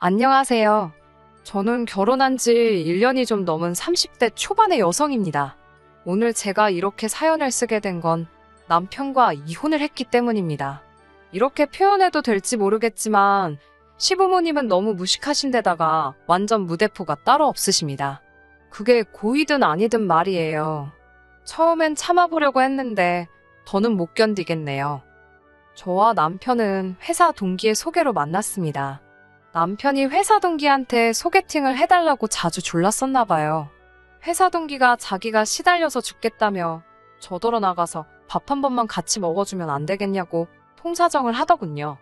안녕하세요. 저는 결혼한 지 1년이 좀 넘은 30대 초반의 여성입니다. 오늘 제가 이렇게 사연을 쓰게 된 건 남편과 이혼을 했기 때문입니다. 이렇게 표현해도 될지 모르겠지만 시부모님은 너무 무식하신 데다가 완전 무대포가 따로 없으십니다. 그게 고이든 아니든 말이에요. 처음엔 참아보려고 했는데 더는 못 견디겠네요. 저와 남편은 회사 동기의 소개로 만났습니다. 남편이 회사 동기한테 소개팅을 해달라고 자주 졸랐었나 봐요. 회사 동기가 자기가 시달려서 죽겠다며 저더러 나가서 밥 한 번만 같이 먹어주면 안 되겠냐고 통사정을 하더군요.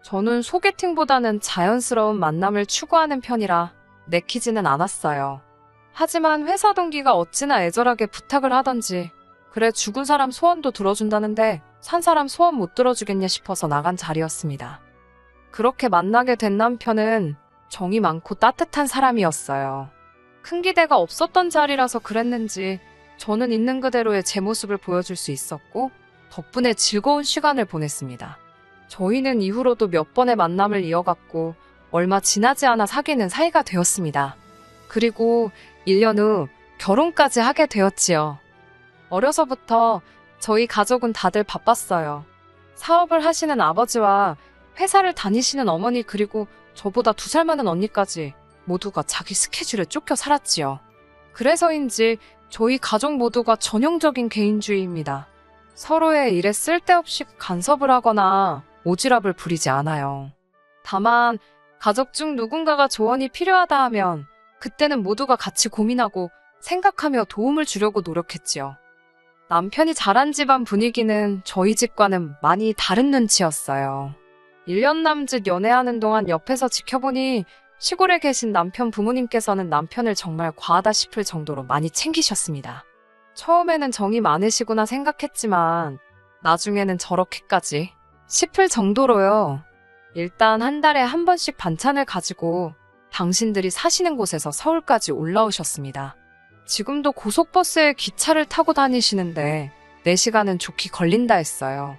저는 소개팅보다는 자연스러운 만남을 추구하는 편이라 내키지는 않았어요. 하지만 회사 동기가 어찌나 애절하게 부탁을 하던지 그래 죽은 사람 소원도 들어준다는데 산 사람 소원 못 들어주겠냐 싶어서 나간 자리였습니다. 그렇게 만나게 된 남편은 정이 많고 따뜻한 사람이었어요. 큰 기대가 없었던 자리라서 그랬는지 저는 있는 그대로의 제 모습을 보여줄 수 있었고 덕분에 즐거운 시간을 보냈습니다. 저희는 이후로도 몇 번의 만남을 이어갔고 얼마 지나지 않아 사귀는 사이가 되었습니다. 그리고 1년 후 결혼까지 하게 되었지요. 어려서부터 저희 가족은 다들 바빴어요. 사업을 하시는 아버지와 회사를 다니시는 어머니 그리고 저보다 2살 많은 언니까지 모두가 자기 스케줄에 쫓겨 살았지요. 그래서인지 저희 가족 모두가 전형적인 개인주의입니다. 서로의 일에 쓸데없이 간섭을 하거나 오지랖을 부리지 않아요. 다만 가족 중 누군가가 조언이 필요하다 하면 그때는 모두가 같이 고민하고 생각하며 도움을 주려고 노력했지요. 남편이 자란 집안 분위기는 저희 집과는 많이 다른 눈치였어요. 1년 남짓 연애하는 동안 옆에서 지켜보니 시골에 계신 남편 부모님께서는 남편을 정말 과하다 싶을 정도로 많이 챙기셨습니다. 처음에는 정이 많으시구나 생각했지만 나중에는 저렇게까지 싶을 정도로요. 일단 한 달에 한 번씩 반찬을 가지고 당신들이 사시는 곳에서 서울까지 올라오셨습니다. 지금도 고속버스에 기차를 타고 다니시는데 4시간은 좋게 걸린다 했어요.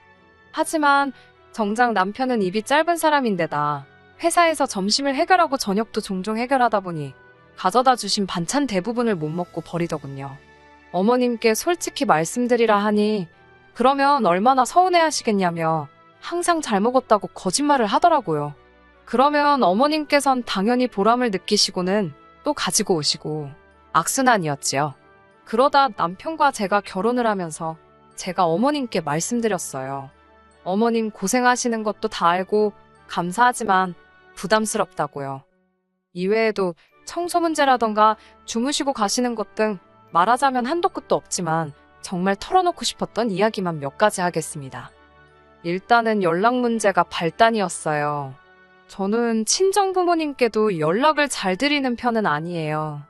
하지만 정작 남편은 입이 짧은 사람인데다 회사에서 점심을 해결하고 저녁도 종종 해결하다 보니 가져다 주신 반찬 대부분을 못 먹고 버리더군요. 어머님께 솔직히 말씀드리라 하니 그러면 얼마나 서운해하시겠냐며 항상 잘 먹었다고 거짓말을 하더라고요. 그러면 어머님께선 당연히 보람을 느끼시고는 또 가지고 오시고 악순환이었지요. 그러다 남편과 제가 결혼을 하면서 제가 어머님께 말씀드렸어요. 어머님 고생하시는 것도 다 알고 감사하지만 부담스럽다고요. 이외에도 청소 문제라던가 주무시고 가시는 것 등 말하자면 한도 끝도 없지만 정말 털어놓고 싶었던 이야기만 몇 가지 하겠습니다. 일단은 연락 문제가 발단이었어요. 저는 친정 부모님께도 연락을 잘 드리는 편은 아니에요.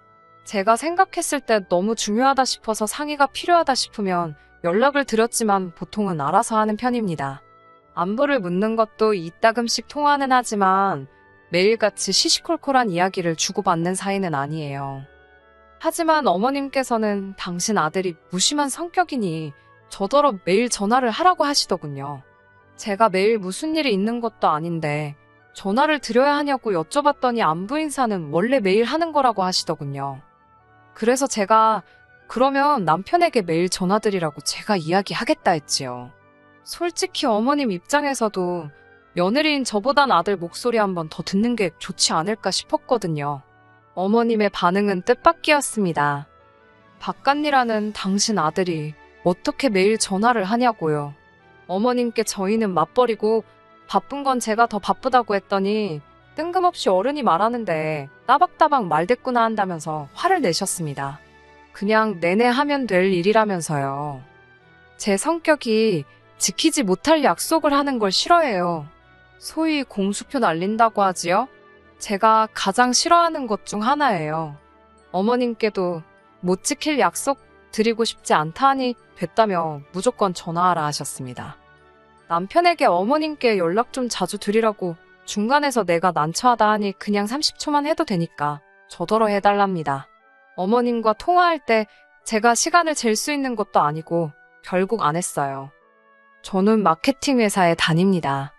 제가 생각했을 때 너무 중요하다 싶어서 상의가 필요하다 싶으면 연락을 드렸지만 보통은 알아서 하는 편입니다. 안부를 묻는 것도 이따금씩 통화는 하지만 매일같이 시시콜콜한 이야기를 주고받는 사이는 아니에요. 하지만 어머님께서는 당신 아들이 무심한 성격이니 저더러 매일 전화를 하라고 하시더군요. 제가 매일 무슨 일이 있는 것도 아닌데 전화를 드려야 하냐고 여쭤봤더니 안부 인사는 원래 매일 하는 거라고 하시더군요. 그래서 제가 그러면 남편에게 매일 전화드리라고 제가 이야기하겠다 했지요. 솔직히 어머님 입장에서도 며느리인 저보단 아들 목소리 한번 더 듣는 게 좋지 않을까 싶었거든요. 어머님의 반응은 뜻밖이었습니다. 바깥일하는 당신 아들이 어떻게 매일 전화를 하냐고요. 어머님께 저희는 맞벌이고 바쁜 건 제가 더 바쁘다고 했더니 뜬금없이 어른이 말하는데 따박따박 말대꾸나 한다면서 화를 내셨습니다. 그냥 내내 하면 될 일이라면서요. 제 성격이 지키지 못할 약속을 하는 걸 싫어해요. 소위 공수표 날린다고 하지요? 제가 가장 싫어하는 것 중 하나예요. 어머님께도 못 지킬 약속 드리고 싶지 않다 하니 됐다며 무조건 전화하라 하셨습니다. 남편에게 어머님께 연락 좀 자주 드리라고 중간에서 내가 난처하다 하니 그냥 30초만 해도 되니까 저더러 해달랍니다. 어머님과 통화할 때 제가 시간을 잴 수 있는 것도 아니고 결국 안 했어요. 저는 마케팅 회사에 다닙니다.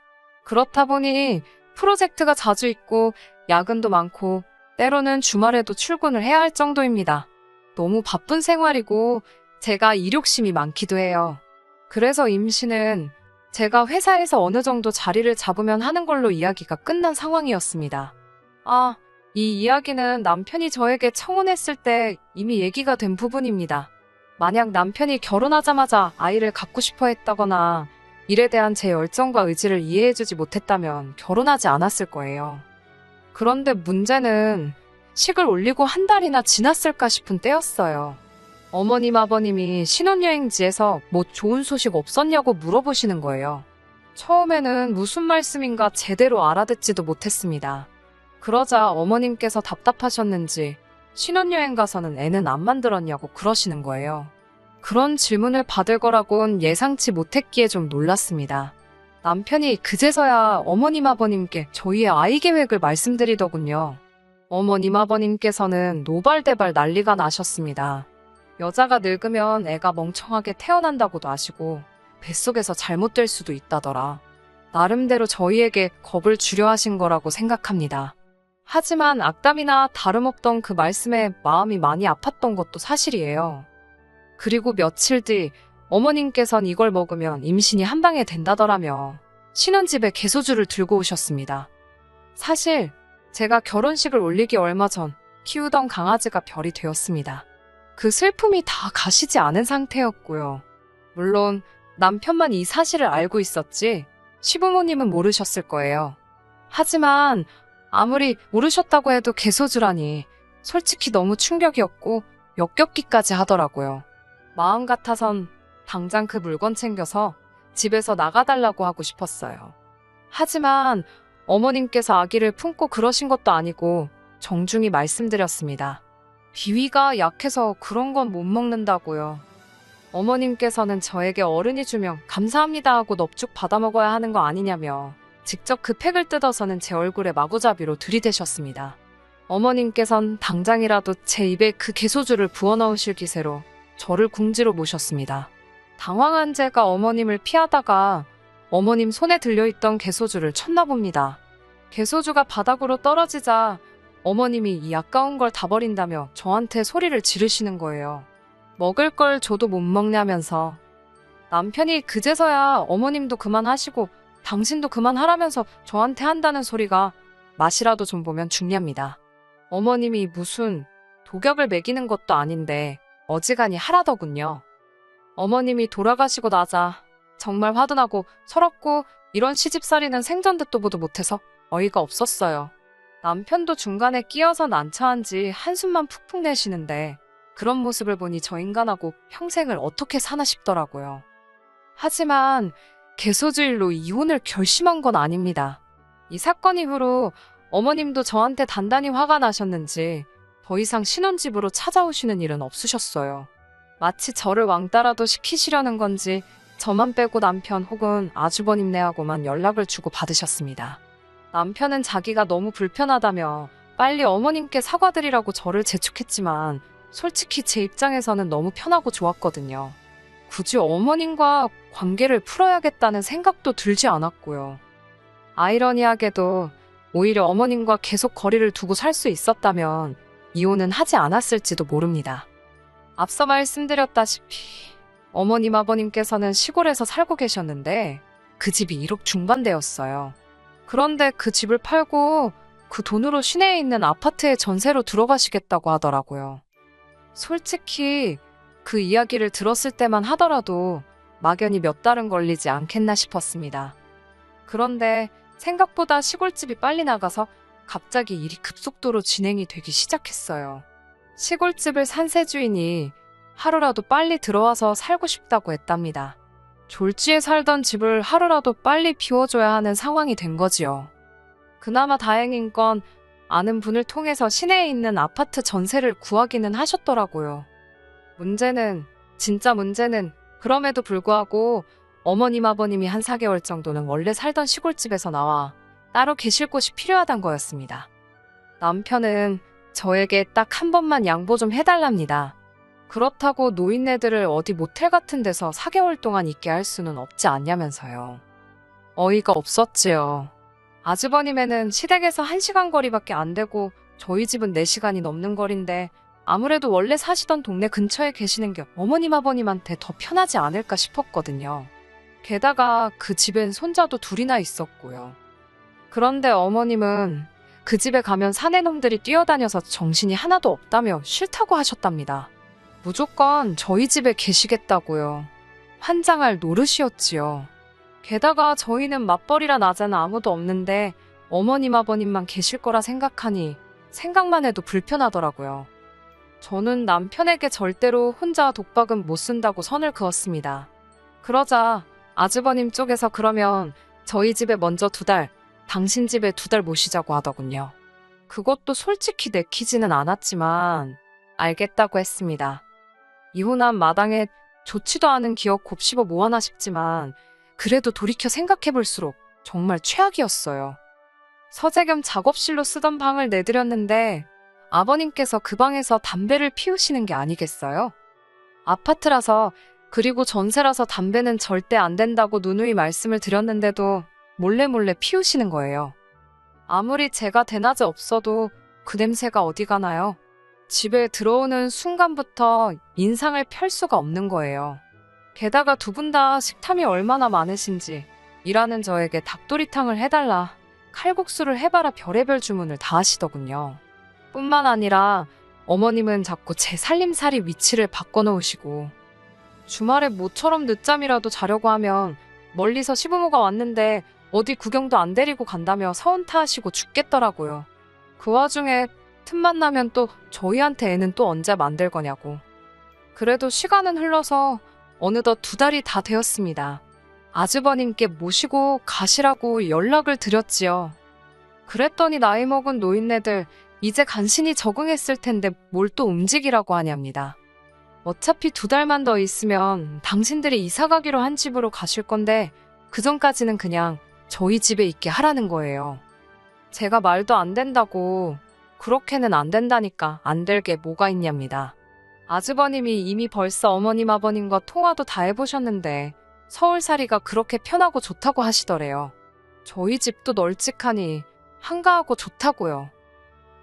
그렇다 보니 프로젝트가 자주 있고 야근도 많고 때로는 주말에도 출근을 해야 할 정도입니다. 너무 바쁜 생활이고 제가 일욕심이 많기도 해요. 그래서 임신은 제가 회사에서 어느 정도 자리를 잡으면 하는 걸로 이야기가 끝난 상황이었습니다. 이 이야기는 남편이 저에게 청혼했을 때 이미 얘기가 된 부분입니다. 만약 남편이 결혼하자마자 아이를 갖고 싶어 했다거나 일에 대한 제 열정과 의지를 이해해주지 못했다면 결혼하지 않았을 거예요. 그런데 문제는 식을 올리고 한 달이나 지났을까 싶은 때였어요. 어머님, 아버님이 신혼여행지에서 뭐 좋은 소식 없었냐고 물어보시는 거예요. 처음에는 무슨 말씀인가 제대로 알아듣지도 못했습니다. 그러자 어머님께서 답답하셨는지 신혼여행 가서는 애는 안 만들었냐고 그러시는 거예요. 그런 질문을 받을 거라곤 예상치 못했기에 좀 놀랐습니다. 남편이 그제서야 어머님, 아버님께 저희의 아이 계획을 말씀드리더군요. 어머님, 아버님께서는 노발대발 난리가 나셨습니다. 여자가 늙으면 애가 멍청하게 태어난다고도 아시고 뱃속에서 잘못될 수도 있다더라. 나름대로 저희에게 겁을 주려 하신 거라고 생각합니다. 하지만 악담이나 다름없던 그 말씀에 마음이 많이 아팠던 것도 사실이에요. 그리고 며칠 뒤 어머님께선 이걸 먹으면 임신이 한 방에 된다더라며 신혼집에 개소주를 들고 오셨습니다. 사실 제가 결혼식을 올리기 얼마 전 키우던 강아지가 별이 되었습니다. 그 슬픔이 다 가시지 않은 상태였고요. 물론 남편만 이 사실을 알고 있었지 시부모님은 모르셨을 거예요. 하지만 아무리 모르셨다고 해도 개소주라니 솔직히 너무 충격이었고 역겹기까지 하더라고요. 마음 같아선 당장 그 물건 챙겨서 집에서 나가달라고 하고 싶었어요. 하지만 어머님께서 아기를 품고 그러신 것도 아니고 정중히 말씀드렸습니다. 비위가 약해서 그런 건 못 먹는다고요. 어머님께서는 저에게 어른이 주면 감사합니다 하고 넙죽 받아 먹어야 하는 거 아니냐며 직접 그 팩을 뜯어서는 제 얼굴에 마구잡이로 들이대셨습니다. 어머님께선 당장이라도 제 입에 그 개소주를 부어넣으실 기세로 저를 궁지로 모셨습니다. 당황한 제가 어머님을 피하다가 어머님 손에 들려있던 개소주를 쳤나 봅니다. 개소주가 바닥으로 떨어지자 어머님이 이 아까운 걸 다 버린다며 저한테 소리를 지르시는 거예요. 먹을 걸 줘도 못 먹냐면서. 남편이 그제서야 어머님도 그만하시고 당신도 그만하라면서 저한테 한다는 소리가 맛이라도 좀 보면 죽냐입니다. 어머님이 무슨 독약을 먹이는 것도 아닌데 어지간히 하라더군요. 어머님이 돌아가시고 나자 정말 화도나고 서럽고 이런 시집살이는 생전 듣도 보도 못해서 어이가 없었어요. 남편도 중간에 끼어서 난처한지 한숨만 푹푹 내쉬는데 그런 모습을 보니 저 인간하고 평생을 어떻게 사나 싶더라고요. 하지만 개소주일로 이혼을 결심한 건 아닙니다. 이 사건 이후로 어머님도 저한테 단단히 화가 나셨는지 더 이상 신혼집으로 찾아오시는 일은 없으셨어요. 마치 저를 왕따라도 시키시려는 건지 저만 빼고 남편 혹은 아주버님네하고만 연락을 주고 받으셨습니다. 남편은 자기가 너무 불편하다며 빨리 어머님께 사과드리라고 저를 재촉했지만 솔직히 제 입장에서는 너무 편하고 좋았거든요. 굳이 어머님과 관계를 풀어야겠다는 생각도 들지 않았고요. 아이러니하게도 오히려 어머님과 계속 거리를 두고 살 수 있었다면 이혼은 하지 않았을지도 모릅니다. 앞서 말씀드렸다시피 어머님 아버님께서는 시골에서 살고 계셨는데 그 집이 1억 중반대였어요. 그런데 그 집을 팔고 그 돈으로 시내에 있는 아파트에 전세로 들어가시겠다고 하더라고요. 솔직히 그 이야기를 들었을 때만 하더라도 막연히 몇 달은 걸리지 않겠나 싶었습니다. 그런데 생각보다 시골집이 빨리 나가서 갑자기 일이 급속도로 진행이 되기 시작했어요. 시골집을 산 새 주인이 하루라도 빨리 들어와서 살고 싶다고 했답니다. 졸지에 살던 집을 하루라도 빨리 비워줘야 하는 상황이 된 거지요. 그나마 다행인 건 아는 분을 통해서 시내에 있는 아파트 전세를 구하기는 하셨더라고요. 진짜 문제는 그럼에도 불구하고 어머님 아버님이 한 4개월 정도는 원래 살던 시골집에서 나와 따로 계실 곳이 필요하단 거였습니다. 남편은 저에게 딱 한 번만 양보 좀 해달랍니다. 그렇다고 노인네들을 어디 모텔 같은 데서 4개월 동안 있게 할 수는 없지 않냐면서요. 어이가 없었지요. 아주버님에는 시댁에서 1시간 거리밖에 안 되고 저희 집은 4시간이 넘는 거리인데 아무래도 원래 사시던 동네 근처에 계시는 게 어머님 아버님한테 더 편하지 않을까 싶었거든요. 게다가 그 집엔 손자도 둘이나 있었고요. 그런데 어머님은 그 집에 가면 사내놈들이 뛰어다녀서 정신이 하나도 없다며 싫다고 하셨답니다. 무조건 저희 집에 계시겠다고요. 환장할 노릇이었지요. 게다가 저희는 맞벌이라 낮에는 아무도 없는데 어머님 아버님만 계실 거라 생각하니 생각만 해도 불편하더라고요. 저는 남편에게 절대로 혼자 독박은 못 쓴다고 선을 그었습니다. 그러자 아주버님 쪽에서 그러면 저희 집에 먼저 2달, 당신 집에 2달 모시자고 하더군요. 그것도 솔직히 내키지는 않았지만 알겠다고 했습니다. 이혼한 마당에 좋지도 않은 기억 곱씹어 모아나 싶지만 그래도 돌이켜 생각해볼수록 정말 최악이었어요. 서재 겸 작업실로 쓰던 방을 내드렸는데 아버님께서 그 방에서 담배를 피우시는 게 아니겠어요? 아파트라서 그리고 전세라서 담배는 절대 안 된다고 누누이 말씀을 드렸는데도 몰래 피우시는 거예요. 아무리 제가 대낮에 없어도 그 냄새가 어디 가나요? 집에 들어오는 순간부터 인상을 펼 수가 없는 거예요. 게다가 2분 다 식탐이 얼마나 많으신지 일하는 저에게 닭도리탕을 해달라, 칼국수를 해봐라 별의별 주문을 다 하시더군요. 뿐만 아니라 어머님은 자꾸 제 살림살이 위치를 바꿔놓으시고 주말에 모처럼 늦잠이라도 자려고 하면 멀리서 시부모가 왔는데 어디 구경도 안 데리고 간다며 서운타하시고 죽겠더라고요. 그 와중에 틈만 나면 또 저희한테 애는 또 언제 만들 거냐고. 그래도 시간은 흘러서 어느덧 2달이 다 되었습니다. 아주버님께 모시고 가시라고 연락을 드렸지요. 그랬더니 나이 먹은 노인네들 이제 간신히 적응했을 텐데 뭘 또 움직이라고 하냐입니다. 어차피 2달만 더 있으면 당신들이 이사 가기로 한 집으로 가실 건데 그 전까지는 그냥 저희 집에 있게 하라는 거예요. 제가 말도 안 된다고 그렇게는 안 된다니까 안 될 게 뭐가 있냐입니다. 아주버님이 이미 벌써 어머님 아버님과 통화도 다 해보셨는데 서울살이가 그렇게 편하고 좋다고 하시더래요. 저희 집도 널찍하니 한가하고 좋다고요.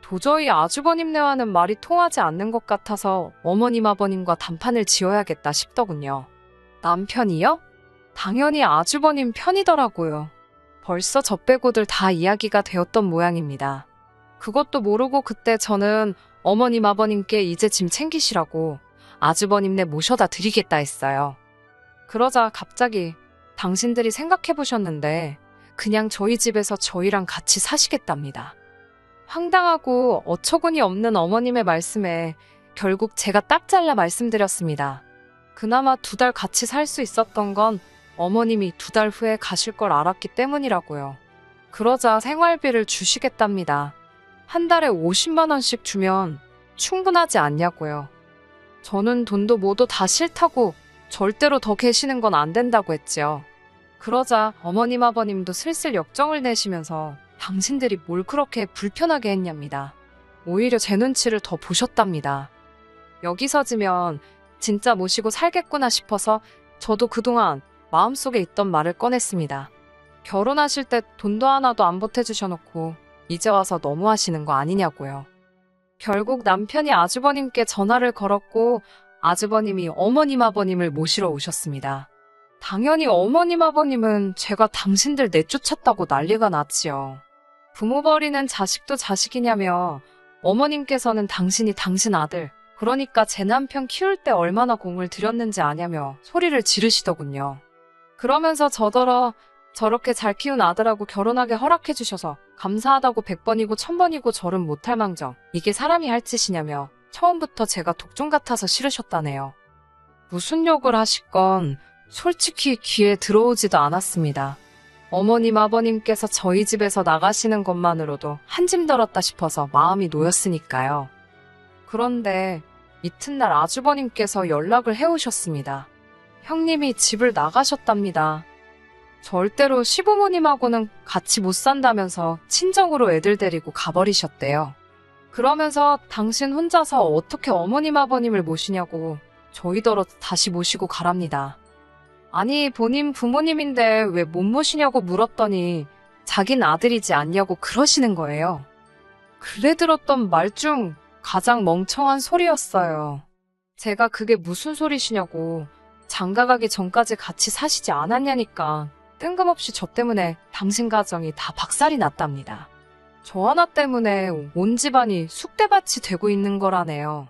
도저히 아주버님네와는 말이 통하지 않는 것 같아서 어머님 아버님과 단판을 지어야겠다 싶더군요. 남편이요? 당연히 아주버님 편이더라고요. 벌써 저 빼고들 다 이야기가 되었던 모양입니다. 그것도 모르고 그때 저는 어머님 아버님께 이제 짐 챙기시라고 아주버님네 모셔다 드리겠다 했어요. 그러자 갑자기 당신들이 생각해보셨는데 그냥 저희 집에서 저희랑 같이 사시겠답니다. 황당하고 어처구니 없는 어머님의 말씀에 결국 제가 딱 잘라 말씀드렸습니다. 그나마 2달 같이 살 수 있었던 건 어머님이 2달 후에 가실 걸 알았기 때문이라고요. 그러자 생활비를 주시겠답니다. 한 달에 50만 원씩 주면 충분하지 않냐고요. 저는 돈도 뭐도 다 싫다고 절대로 더 계시는 건 안 된다고 했지요. 그러자 어머님 아버님도 슬슬 역정을 내시면서 당신들이 뭘 그렇게 불편하게 했냐입니다. 오히려 제 눈치를 더 보셨답니다. 여기서지면 진짜 모시고 살겠구나 싶어서 저도 그동안 마음속에 있던 말을 꺼냈습니다. 결혼하실 때 돈도 하나도 안 보태주셔놓고 이제 와서 너무하시는 거 아니냐고요. 결국 남편이 아주버님께 전화를 걸었고 아주버님이 어머님 아버님을 모시러 오셨습니다. 당연히 어머님 아버님은 제가 당신들 내쫓았다고 난리가 났지요. 부모 버리는 자식도 자식이냐며 어머님께서는 당신이 당신 아들, 그러니까 제 남편 키울 때 얼마나 공을 들였는지 아냐며 소리를 지르시더군요. 그러면서 저더러 저렇게 잘 키운 아들하고 결혼하게 허락해 주셔서 감사하다고 100번이고 1000번이고 절은 못할 망정 이게 사람이 할 짓이냐며 처음부터 제가 독종 같아서 싫으셨다네요. 무슨 욕을 하시건 솔직히 귀에 들어오지도 않았습니다. 어머님 아버님께서 저희 집에서 나가시는 것만으로도 한짐 덜었다 싶어서 마음이 놓였으니까요. 그런데 이튿날 아주버님께서 연락을 해오셨습니다. 형님이 집을 나가셨답니다. 절대로 시부모님하고는 같이 못 산다면서 친정으로 애들 데리고 가버리셨대요. 그러면서 당신 혼자서 어떻게 어머님 아버님을 모시냐고 저희더러 다시 모시고 가랍니다. 아니 본인 부모님인데 왜 못 모시냐고 물었더니 자긴 아들이지 않냐고 그러시는 거예요. 그래 들었던 말 중 가장 멍청한 소리였어요. 제가 그게 무슨 소리시냐고, 장가가기 전까지 같이 사시지 않았냐니까 뜬금없이 저 때문에 당신 가정이 다 박살이 났답니다. 저 하나 때문에 온 집안이 쑥대밭이 되고 있는 거라네요.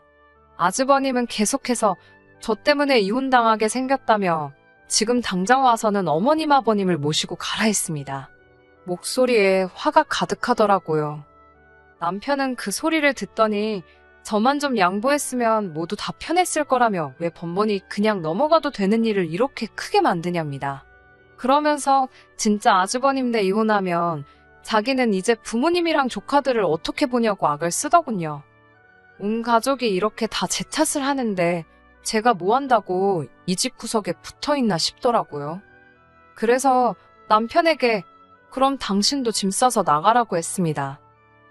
아주버님은 계속해서 저 때문에 이혼당하게 생겼다며 지금 당장 와서는 어머님 아버님을 모시고 가라 했습니다. 목소리에 화가 가득하더라고요. 남편은 그 소리를 듣더니 저만 좀 양보했으면 모두 다 편했을 거라며 왜 번번이 그냥 넘어가도 되는 일을 이렇게 크게 만드냐입니다. 그러면서 진짜 아주버님네 이혼하면 자기는 이제 부모님이랑 조카들을 어떻게 보냐고 악을 쓰더군요. 온 가족이 이렇게 다 제 탓을 하는데 제가 뭐 한다고 이 집 구석에 붙어있나 싶더라고요. 그래서 남편에게 그럼 당신도 짐 싸서 나가라고 했습니다.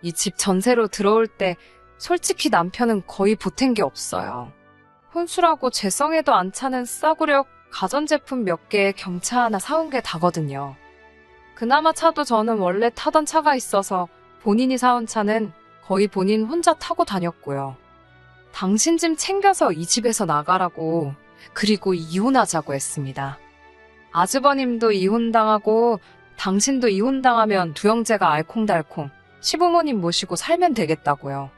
이 집 전세로 들어올 때 솔직히 남편은 거의 보탠 게 없어요. 혼수라고 재성에도 안 차는 싸구려 가전제품 몇 개에 경차 하나 사온 게 다거든요. 그나마 차도 저는 원래 타던 차가 있어서 본인이 사온 차는 거의 본인 혼자 타고 다녔고요. 당신 짐 챙겨서 이 집에서 나가라고, 그리고 이혼하자고 했습니다. 아주버님도 이혼당하고 당신도 이혼당하면 두 형제가 알콩달콩 시부모님 모시고 살면 되겠다고요.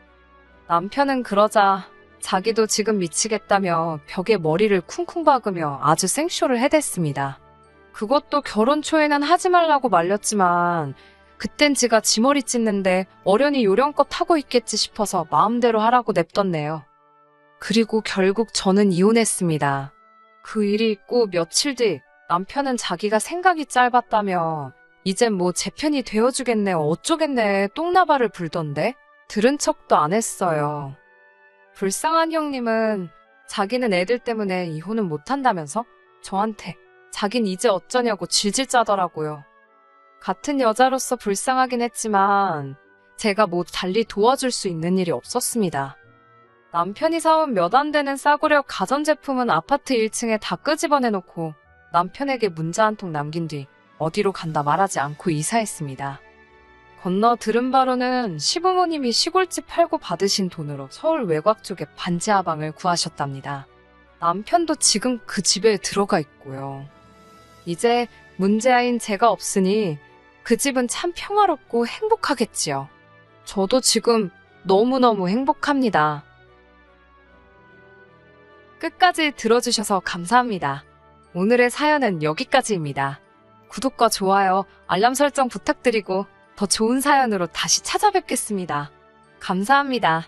남편은 그러자 자기도 지금 미치겠다며 벽에 머리를 쿵쿵 박으며 아주 생쇼를 해댔습니다. 그것도 결혼 초에는 하지 말라고 말렸지만 그땐 지가 지 머리 찢는데 어련히 요령껏 하고 있겠지 싶어서 마음대로 하라고 냅뒀네요. 그리고 결국 저는 이혼했습니다. 그 일이 있고 며칠 뒤 남편은 자기가 생각이 짧았다며 이젠 뭐 제 편이 되어주겠네 어쩌겠네 똥나발을 불던데 들은 척도 안 했어요. 불쌍한 형님은 자기는 애들 때문에 이혼은 못한다면서 저한테 자긴 이제 어쩌냐고 질질 짜더라고요. 같은 여자로서 불쌍하긴 했지만 제가 뭐 달리 도와줄 수 있는 일이 없었습니다. 남편이 사온 몇 안 되는 싸구려 가전제품은 아파트 1층에 다 끄집어내놓고 남편에게 문자 한 통 남긴 뒤 어디로 간다 말하지 않고 이사했습니다. 건너 들은 바로는 시부모님이 시골집 팔고 받으신 돈으로 서울 외곽 쪽에 반지 하방을 구하셨답니다. 남편도 지금 그 집에 들어가 있고요. 이제 문제아인 제가 없으니 그 집은 참 평화롭고 행복하겠지요. 저도 지금 너무너무 행복합니다. 끝까지 들어주셔서 감사합니다. 오늘의 사연은 여기까지입니다. 구독과 좋아요, 알람 설정 부탁드리고 더 좋은 사연으로 다시 찾아뵙겠습니다. 감사합니다.